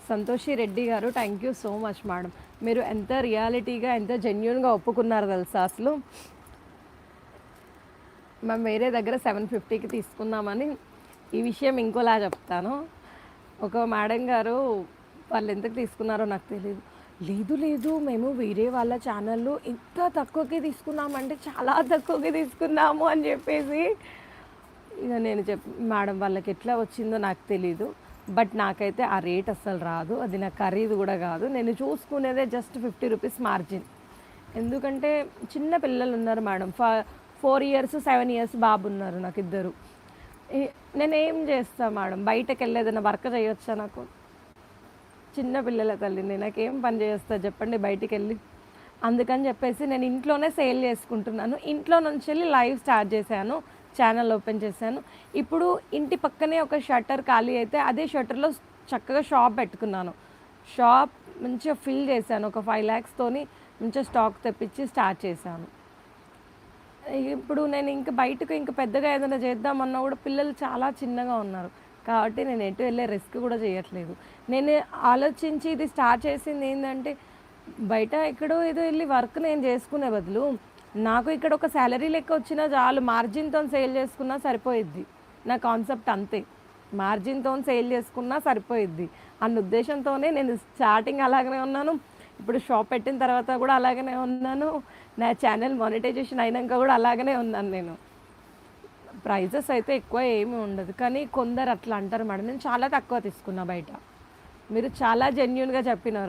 సంతోషి రెడ్డి గారు thank you so much madam. మీరు ఎంత రియాలిటీగా ఎంత జెన్యున్గా ఒప్పుకున్నారు తెలుసా అసలు. మేము వేరే దగ్గర 750కి తీసుకుందామని. ఈ విషయం ఇంకోలా చెప్తాను. ఒక మేడం గారు వాళ్ళు ఎంతకు తీసుకున్నారో నాకు తెలియదు. లేదు లేదు మేము వేరే వాళ్ళ ఛానల్లో ఇంత తక్కువకి తీసుకున్నామంటే చాలా తక్కువకి తీసుకున్నాము అని చెప్పేసి ఇక నేను మేడం వాళ్ళకి ఎట్లా వచ్చిందో నాకు తెలీదు. బట్ నాకైతే ఆ రేట్ అస్సలు రాదు. అది నా ఖరీదు కూడా కాదు. నేను చూసుకునేదే జస్ట్ 50 రూపీస్ మార్జిన్. ఎందుకంటే చిన్న పిల్లలు ఉన్నారు మేడం. 4 ఇయర్స్ 7 ఇయర్స్ బాబు ఉన్నారు నాకు ఇద్దరు. నేనేం చేస్తాను మేడం, బయటకు వెళ్ళి ఏదైనా వర్క్ చేయొచ్చా? నాకు చిన్న పిల్లల తల్లిని, నాకేం పని చేస్తా చెప్పండి బయటికి వెళ్ళి. అందుకని చెప్పేసి నేను ఇంట్లోనే సేల్ చేసుకుంటున్నాను. ఇంట్లో నుంచి వెళ్ళి లైవ్ స్టార్ట్ చేశాను, ఛానల్ ఓపెన్ చేశాను. ఇప్పుడు ఇంటి పక్కనే ఒక షట్టర్ ఖాళీ అయితే అదే షట్టర్లో చక్కగా షాప్ పెట్టుకున్నాను. షాప్ మంచిగా ఫిల్ చేశాను. ఒక 5 lakhsతోని మంచిగా స్టాక్ తెప్పించి స్టార్ట్ చేశాను. ఇప్పుడు నేను ఇంక బయటకు ఇంక పెద్దగా ఏదైనా చేద్దామన్నా కూడా పిల్లలు చాలా చిన్నగా ఉన్నారు కాబట్టి నేను ఎటు వెళ్ళే రిస్క్ కూడా చేయట్లేదు. నేను ఆలోచించి ఇది స్టార్ట్ చేసింది ఏంటంటే, బయట ఎక్కడో ఏదో వెళ్ళి వర్క్ నేను చేసుకునే బదులు నాకు ఇక్కడ ఒక శాలరీ లెక్క వచ్చినా చాలు, మార్జిన్తో సేల్ చేసుకున్నా సరిపోయిద్ది. నా కాన్సెప్ట్ అంతే, మార్జిన్తో సేల్ చేసుకున్నా సరిపోయిద్ది అన్న ఉద్దేశంతోనే నేను స్టార్టింగ్ అలాగనే ఉన్నాను. ఇప్పుడు షాప్ పెట్టిన తర్వాత కూడా అలాగనే ఉన్నాను. నా ఛానల్ మానిటైజేషన్ అయినాక కూడా అలాగనే ఉన్నాను. నేను ప్రైజెస్ అయితే ఎక్కువ ఏమీ ఉండదు, కానీ కొందరు అట్లా అంటారు మేడం. నేను చాలా తక్కువ తీసుకున్నా బయట. మీరు చాలా జెన్యూన్గా చెప్పినారు.